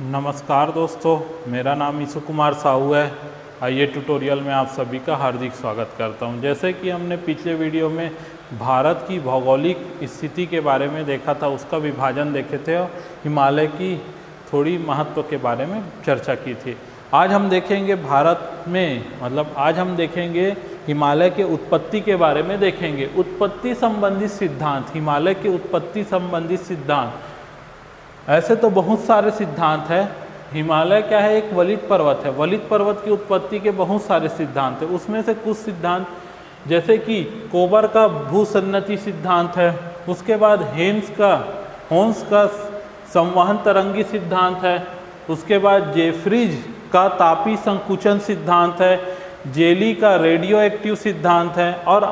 नमस्कार दोस्तों, मेरा नाम ईशु कुमार साहू है। आइए ट्यूटोरियल में आप सभी का हार्दिक स्वागत करता हूं। जैसे कि हमने पिछले वीडियो में भारत की भौगोलिक स्थिति के बारे में देखा था, उसका विभाजन देखे थे और हिमालय की थोड़ी महत्व के बारे में चर्चा की थी। आज हम देखेंगे भारत में आज हम देखेंगे हिमालय के उत्पत्ति के बारे में देखेंगे। उत्पत्ति संबंधित सिद्धांत, हिमालय के उत्पत्ति संबंधित सिद्धांत। ऐसे तो बहुत सारे सिद्धांत हैं। हिमालय क्या है? एक वलित पर्वत है। वलित पर्वत की उत्पत्ति के बहुत सारे सिद्धांत हैं। उसमें से कुछ सिद्धांत जैसे कि कोबर का भूसन्नति सिद्धांत है, उसके बाद होन्स का संवहन तरंगी सिद्धांत है, उसके बाद जेफ्रीज का तापी संकुचन सिद्धांत है, जेली का रेडियो एक्टिव सिद्धांत है और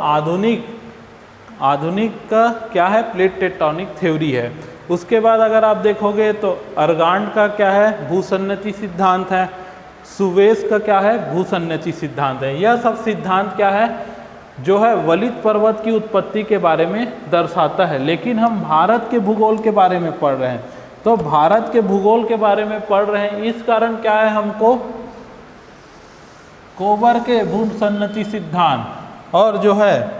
आधुनिक का क्या है? प्लेट टेक्टोनिक थ्योरी है। उसके बाद अगर आप देखोगे तो अर्गांड का क्या है? भूसन्नति सिद्धांत है। सुवेस का क्या है? भूसन्नति सिद्धांत है। यह सब सिद्धांत क्या है? जो है वलित पर्वत की उत्पत्ति के बारे में दर्शाता है। लेकिन हम भारत के भूगोल के बारे में पढ़ रहे हैं, तो भारत के भूगोल के बारे में पढ़ रहे हैं, इस कारण क्या है? हमको कोबर के भूसन्नति सिद्धांत और जो है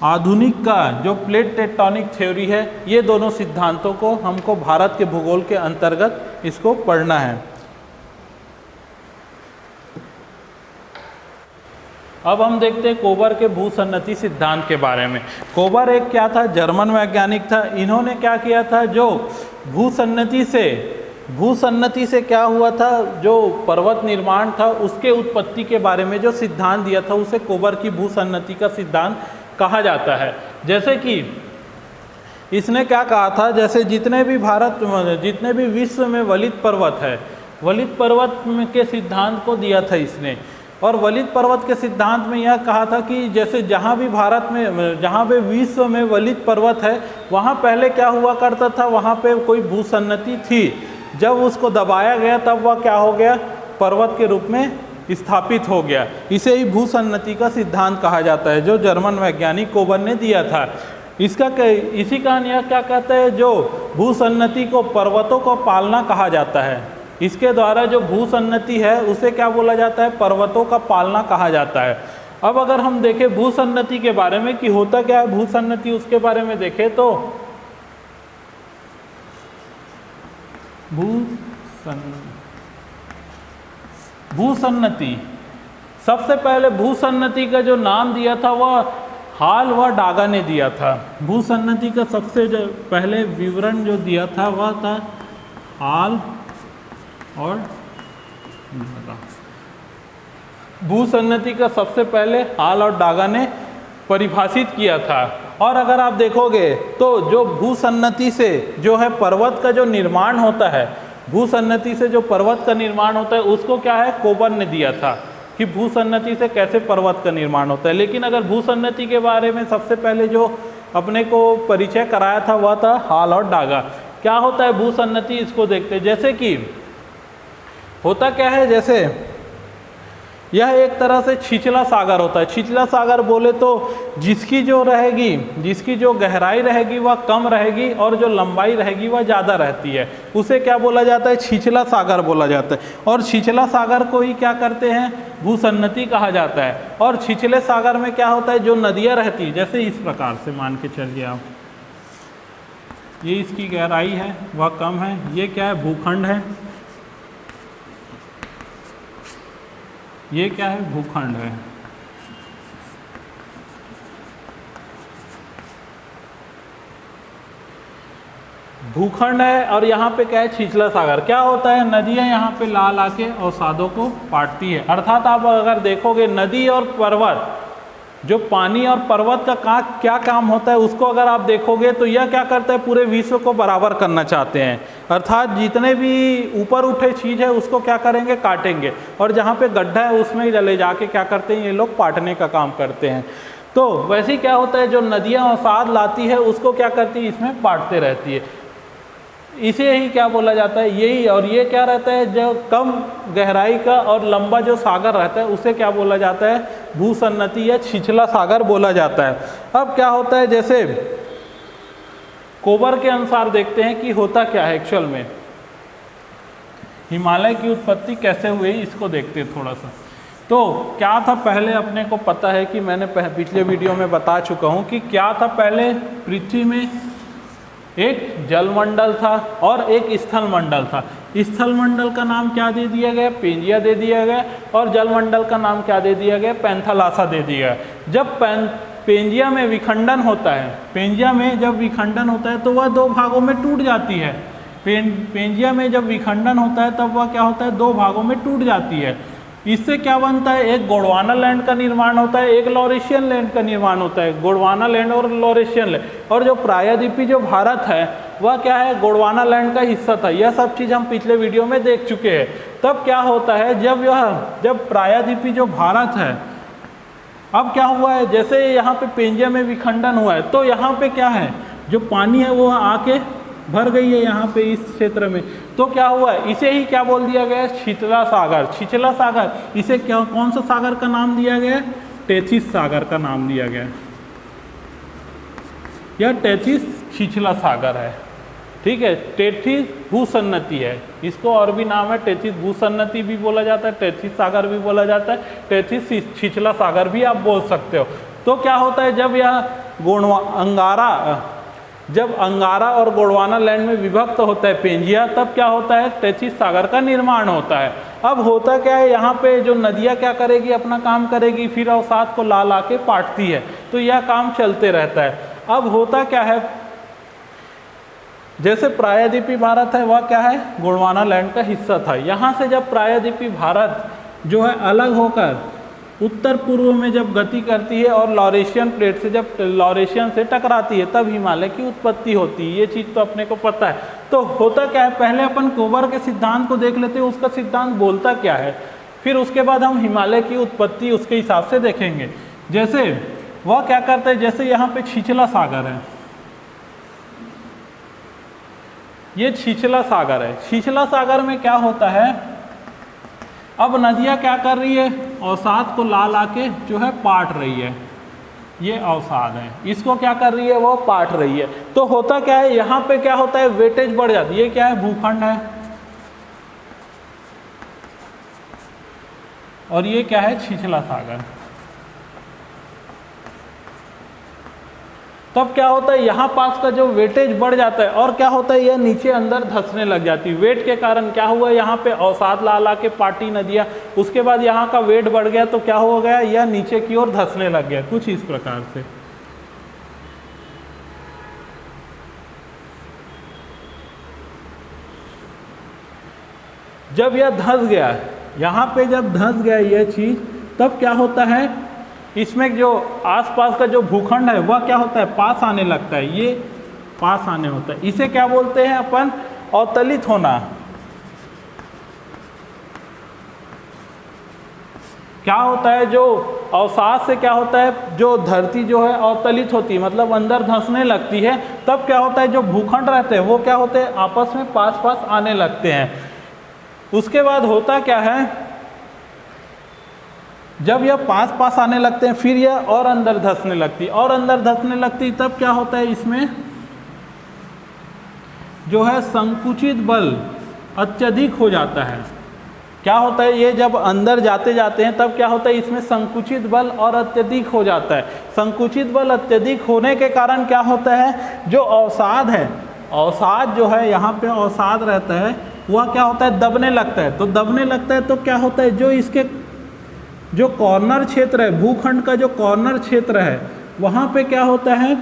आधुनिक का जो प्लेट टेक्टोनिक थ्योरी है, ये दोनों सिद्धांतों को हमको भारत के भूगोल के अंतर्गत इसको पढ़ना है। अब हम देखते हैं कोबर के भूसन्नति सिद्धांत के बारे में। कोबर एक क्या था? जर्मन वैज्ञानिक था। इन्होंने क्या किया था? जो भूसन्नति से क्या हुआ था, जो पर्वत निर्माण था उसके उत्पत्ति के बारे में जो सिद्धांत दिया था, उसे कोबर की भूसन्नति का सिद्धांत कहा जाता है। जैसे कि इसने क्या कहा था? जैसे जितने भी विश्व में वलित पर्वत है, वलित पर्वत के सिद्धांत को दिया था इसने। और वलित पर्वत के सिद्धांत में यह कहा था कि जैसे जहाँ भी विश्व में वलित पर्वत है, वहाँ पहले क्या हुआ करता था? वहाँ पे कोई भूसन्नति थी। जब उसको दबाया गया तब वह क्या हो गया? पर्वत के रूप में स्थापित हो गया। इसे ही भूसन्नति का सिद्धांत कहा जाता है, जो जर्मन वैज्ञानिक कोबर ने दिया था। इसी कारण यह क्या कहते हैं? जो भूसन्नति को पर्वतों को पालना कहा जाता है। इसके द्वारा जो भूसन्नति है उसे क्या बोला जाता है? पर्वतों का पालना कहा जाता है। अब अगर हम देखें भूसन्नति के बारे में कि होता क्या है भूसन्नति, उसके बारे में देखें तो भूसन्नति सबसे पहले भूसन्नति का जो नाम दिया था वह हाल व डागा ने दिया था। भूसन्नति का सबसे जो पहले विवरण जो दिया था वह था हाल और डागा। भूसन्नति का सबसे पहले हाल और डागा ने परिभाषित किया था। और अगर आप देखोगे तो जो भूसन्नति से जो है पर्वत का जो निर्माण होता है, भूसन्नति से जो पर्वत का निर्माण होता है उसको क्या है? कोबर ने दिया था कि भूसन्नति से कैसे पर्वत का निर्माण होता है। लेकिन अगर भूसन्नति के बारे में सबसे पहले जो अपने को परिचय कराया था वह था हाल और डागा। क्या होता है भूसन्नति, इसको देखते हैं। जैसे कि होता क्या है, जैसे यह एक तरह से छिछला सागर होता है। छिछला सागर बोले तो जिसकी जो गहराई रहेगी वह कम रहेगी और जो लंबाई रहेगी वह ज़्यादा रहती है, उसे क्या बोला जाता है? छिछला सागर बोला जाता है। और छिछला सागर को ही क्या करते हैं? भूसन्नति कहा जाता है। और छिछले सागर में क्या होता है? जो नदियाँ रहती हैं, जैसे इस प्रकार से मान के चलिए आप, ये इसकी गहराई है वह कम है, ये क्या है? भूखंड है। ये क्या है? भूखंड है। भूखंड है और यहाँ पे क्या है? छिछला सागर। क्या होता है? नदियाँ यहाँ पे ला के अवसादों को पाटती है। अर्थात आप अगर देखोगे नदी और पर्वत, जो पानी और पर्वत का क्या काम होता है उसको अगर आप देखोगे तो यह क्या करता है? पूरे विश्व को बराबर करना चाहते हैं। अर्थात जितने भी ऊपर उठे चीज़ है उसको क्या करेंगे? काटेंगे। और जहाँ पे गड्ढा है उसमें ले जाके क्या करते हैं? ये लोग पाटने का काम करते हैं। तो वैसे ही क्या होता है? जो नदियाँ अवसाद लाती है उसको क्या करती है? इसमें पाटते रहती है। इसे ही क्या बोला जाता है? यही। और ये क्या रहता है? जो कम गहराई का और लंबा जो सागर रहता है उसे क्या बोला जाता है? भूसन्नति या छिछला सागर बोला जाता है। अब क्या होता है? जैसे कोबर के अनुसार देखते हैं कि होता क्या है एक्चुअल में, हिमालय की उत्पत्ति कैसे हुई इसको देखते हैं थोड़ा सा। तो क्या था पहले, अपने को पता है कि मैंने पिछले वीडियो में बता चुका हूँ कि क्या था पहले पृथ्वी में एक जलमंडल था और एक स्थल मंडल था। स्थल मंडल का नाम क्या दे दिया गया, पेंजिया दे दिया गया, और जलमंडल का नाम क्या दे दिया गया, पैंथालासा दे दिया गया। जब पेंजिया में विखंडन होता है, पेंजिया में जब विखंडन होता है तो वह दो भागों में टूट जाती है। पेंजिया में जब विखंडन होता है तब वह क्या होता है, दो भागों में टूट जाती है। इससे क्या बनता है, एक गोंडवाना लैंड का निर्माण होता है, एक लॉरेशियन लैंड का निर्माण होता है, गोंडवाना लैंड और लॉरेशियन लैंड। और जो प्रायद्वीपीय जो भारत है वह क्या है, गोंडवाना लैंड का हिस्सा था। यह सब चीज़ हम पिछले वीडियो में देख चुके हैं। तब क्या होता है, जब प्रायद्वीपीय जो भारत है, अब क्या हुआ है, जैसे यहाँ पे पेंजिया में विखंडन हुआ है तो यहाँ पे क्या है, जो पानी है वो आके भर गई है यहाँ पे इस क्षेत्र में। तो क्या हुआ है, इसे ही क्या बोल दिया गया, छिछला सागर। छिछला सागर, इसे क्या, कौन सा सागर का नाम दिया गया, टेथिस सागर का नाम दिया गया। यह टेथिस छिछला सागर है, ठीक है। टेथिस भूसन्नति है, इसको और भी नाम है, टेथिस भूसन्नति भी बोला जाता है, टेथिस सागर भी बोला जाता है, टेथिस छिछला सागर भी आप बोल सकते हो। तो क्या होता है, जब अंगारा और गोंडवाना लैंड में विभक्त होता है पेंजिया, तब क्या होता है, टेथिस सागर का निर्माण होता है। अब होता क्या है, यहाँ पे जो नदियाँ क्या करेगी, अपना काम करेगी, फिर अवसाद को ला के पाटती है, तो यह काम चलते रहता है। अब होता क्या है, जैसे प्रायद्वीपीय भारत है वह क्या है, गोंडवाना लैंड का हिस्सा था। यहाँ से जब प्रायद्वीपीय भारत जो है अलग होकर उत्तर पूर्व में जब गति करती है और लॉरेशियन प्लेट से जब लॉरेशियन से टकराती है, तब हिमालय की उत्पत्ति होती है। ये चीज़ तो अपने को पता है। तो होता क्या है, पहले अपन कोबर के सिद्धांत को देख लेते हैं, उसका सिद्धांत बोलता क्या है, फिर उसके बाद हम हिमालय की उत्पत्ति उसके हिसाब से देखेंगे। जैसे वह क्या करता है, जैसे यहाँ पे छिछला सागर है, ये छिछला सागर है। छिछला सागर में क्या होता है, अब नदियाँ क्या कर रही है, अवसाद को ला के जो है पाट रही है। ये अवसाद है, इसको क्या कर रही है, वो पाट रही है। तो होता क्या है, यहाँ पे क्या होता है, वेटेज बढ़ जाती है। ये क्या है, भूखंड है, और ये क्या है, छिछला सागर। तब क्या होता है, यहाँ पास का जो वेटेज बढ़ जाता है, और क्या होता है, यह नीचे अंदर धंसने लग जाती है। वेट के कारण क्या हुआ, यहाँ पे अवसाद ला के पाटी नदियाँ, उसके बाद यहाँ का वेट बढ़ गया, तो क्या हो गया, यह नीचे की ओर धंसने लग गया, कुछ इस प्रकार से। जब यह धंस गया, यहाँ पे जब धंस गया यह चीज़, तब क्या होता है, इसमें जो आसपास का जो भूखंड है वह क्या होता है, पास आने लगता है। ये पास आने होता है, इसे क्या बोलते हैं अपन, अवतलित होना। क्या होता है, जो अवसाद से क्या होता है, जो धरती जो है अवतलित होती है, मतलब अंदर धंसने लगती है। तब क्या होता है, जो भूखंड रहते हैं वो क्या होते हैं, आपस में पास आने लगते हैं। उसके बाद होता क्या है, जब यह पास आने लगते हैं, फिर यह और अंदर धंसने लगती, और अंदर धंसने लगती, तब क्या होता है, इसमें जो है संकुचित बल अत्यधिक हो जाता है। क्या होता है, ये जब अंदर जाते हैं तब क्या होता है, इसमें संकुचित बल और अत्यधिक हो जाता है। संकुचित बल अत्यधिक होने के कारण क्या होता है, जो अवसाद है, अवसाद जो है यहाँ पे अवसाद रहता है, वह क्या होता है, दबने लगता है। तो दबने लगता है तो क्या होता है, जो इसके जो कॉर्नर क्षेत्र है, भूखंड का जो कॉर्नर क्षेत्र है, वहाँ पे क्या होता है,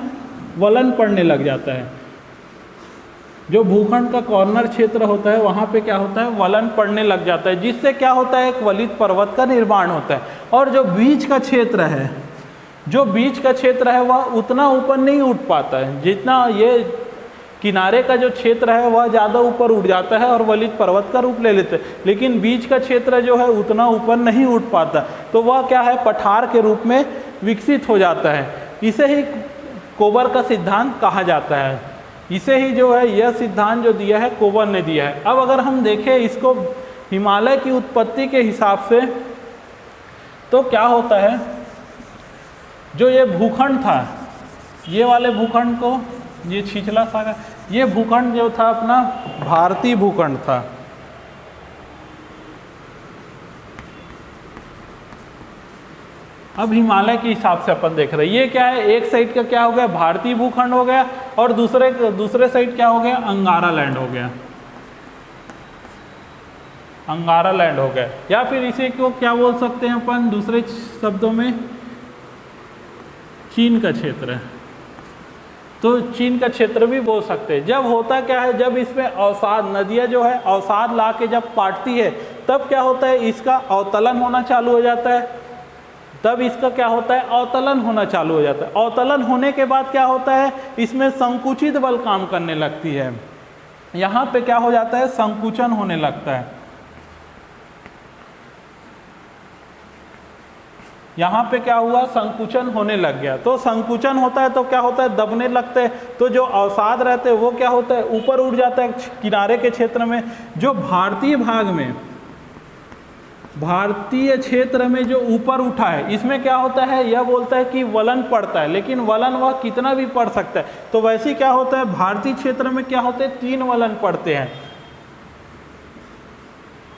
वलन पड़ने लग जाता है। जो भूखंड का कॉर्नर क्षेत्र होता है वहाँ पे क्या होता है, वलन पड़ने लग जाता है, जिससे क्या होता है, एक वलित पर्वत का निर्माण होता है। और जो बीच का क्षेत्र है, जो बीच का क्षेत्र है वह उतना ऊपर नहीं उठ पाता है, जितना ये किनारे का जो क्षेत्र है वह ज़्यादा ऊपर उठ जाता है और वलित पर्वत का रूप ले लेते हैं। लेकिन बीच का क्षेत्र जो है उतना ऊपर नहीं उठ पाता, तो वह क्या है, पठार के रूप में विकसित हो जाता है। इसे ही कोबर का सिद्धांत कहा जाता है। इसे ही जो है यह सिद्धांत जो दिया है कोबर ने दिया है। अब अगर हम देखें इसको हिमालय की उत्पत्ति के हिसाब से, तो क्या होता है, जो ये भूखंड था, ये वाले भूखंड को ये छिछला सागर, ये भूखंड जो था अपना भारतीय भूखंड था। अब हिमालय के हिसाब से अपन देख रहे हैं, ये क्या है, एक साइड का क्या हो गया, भारतीय भूखंड हो गया, और दूसरे साइड क्या हो गया, अंगारा लैंड हो गया, अंगारा लैंड हो गया। या फिर इसे को क्या बोल सकते हैं अपन दूसरे शब्दों में, चीन का क्षेत्र है। तो चीन का क्षेत्र भी बोल सकते हैं। जब होता क्या है, जब इसमें अवसाद, नदियाँ जो है अवसाद ला के जब काटती है, तब क्या होता है, इसका अवतलन होना चालू हो जाता है। तब इसका क्या होता है, अवतलन होना चालू हो जाता है। अवतलन होने के बाद क्या होता है, इसमें संकुचित बल काम करने लगती है। यहाँ पे क्या हो जाता है, संकुचन होने लगता है। यहाँ पे क्या हुआ, संकुचन होने लग गया। तो संकुचन होता है तो क्या होता है, दबने लगते हैं। तो जो अवसाद रहते हैं वो क्या होता है, ऊपर उठ जाता है किनारे के क्षेत्र में। जो भारतीय भाग में, भारतीय क्षेत्र में जो ऊपर उठा है, इसमें क्या होता है, यह बोलता है कि वलन पड़ता है, लेकिन वलन वह कितना भी पड़ सकता है। तो वैसे क्या होता है, भारतीय क्षेत्र में क्या होते हैं, 3 वलन पड़ते हैं।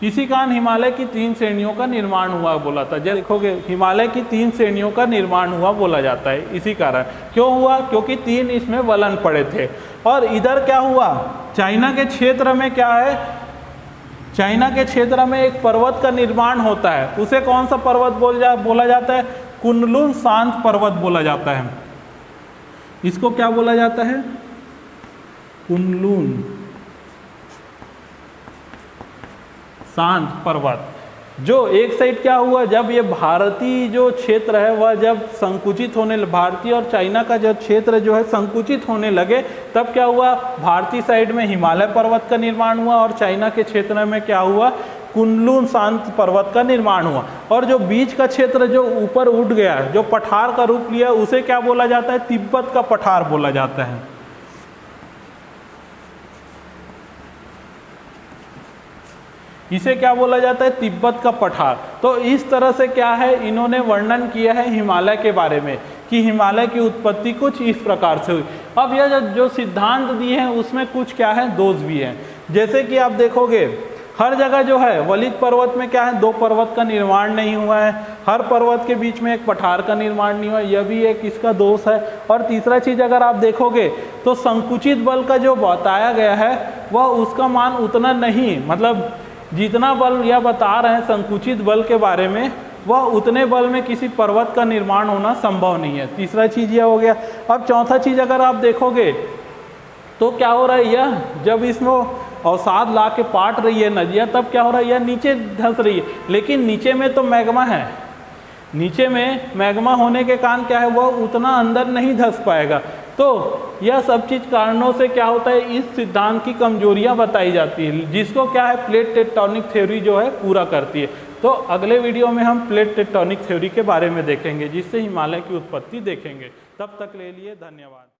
इसी कारण हिमालय की 3 श्रेणियों का निर्माण हुआ बोला था। जब देखोगे हिमालय की 3 श्रेणियों का निर्माण हुआ बोला जाता है। इसी कारण क्यों हुआ, क्योंकि 3 इसमें वलन पड़े थे। और इधर क्या हुआ, चाइना के क्षेत्र में क्या है, चाइना के क्षेत्र में एक पर्वत का निर्माण होता है। उसे कौन सा पर्वत बोला जाता है, कुनलुन शांत पर्वत बोला जाता है। इसको क्या बोला जाता है, कुनलुन शांत पर्वत। जो एक साइड क्या हुआ, जब ये भारतीय जो क्षेत्र है वह जब संकुचित होने, भारतीय और चाइना का जो क्षेत्र जो है संकुचित होने लगे, तब क्या हुआ, भारतीय साइड में हिमालय पर्वत का निर्माण हुआ और चाइना के क्षेत्र में क्या हुआ, कुनलुन शांत पर्वत का निर्माण हुआ। और जो बीच का क्षेत्र जो ऊपर उठ गया, जो पठार का रूप लिया, उसे क्या बोला जाता है, तिब्बत का पठार बोला जाता है। इसे क्या बोला जाता है, तिब्बत का पठार। तो इस तरह से क्या है, इन्होंने वर्णन किया है हिमालय के बारे में कि हिमालय की उत्पत्ति कुछ इस प्रकार से हुई। अब यह जो सिद्धांत दिए हैं उसमें कुछ क्या है, दोष भी हैं। जैसे कि आप देखोगे हर जगह जो है, वलित पर्वत में क्या है, 2 पर्वत का निर्माण नहीं हुआ है। हर पर्वत के बीच में एक पठार का निर्माण नहीं हुआ, यह भी एक इसका दोष है। और तीसरा चीज़ अगर आप देखोगे तो संकुचित बल का जो बताया गया है वह उसका मान उतना नहीं, मतलब जितना बल यह बता रहे हैं संकुचित बल के बारे में, वह उतने बल में किसी पर्वत का निर्माण होना संभव नहीं है। तीसरा चीज़ यह हो गया। अब चौथा चीज़ अगर आप देखोगे तो क्या हो रहा है, यह जब इसमें अवसाद ला के पाट रही है नदियाँ, तब क्या हो रहा है, यह नीचे धंस रही है। लेकिन नीचे में तो मैग्मा है, नीचे में मैग्मा होने के कारण क्या है, वह उतना अंदर नहीं धंस पाएगा। तो यह सब चीज़ कारणों से क्या होता है, इस सिद्धांत की कमजोरियां बताई जाती है, जिसको क्या है, प्लेट टेक्टोनिक थ्योरी जो है पूरा करती है। तो अगले वीडियो में हम प्लेट टेक्टोनिक थ्योरी के बारे में देखेंगे, जिससे हिमालय की उत्पत्ति देखेंगे। तब तक ले लिए धन्यवाद।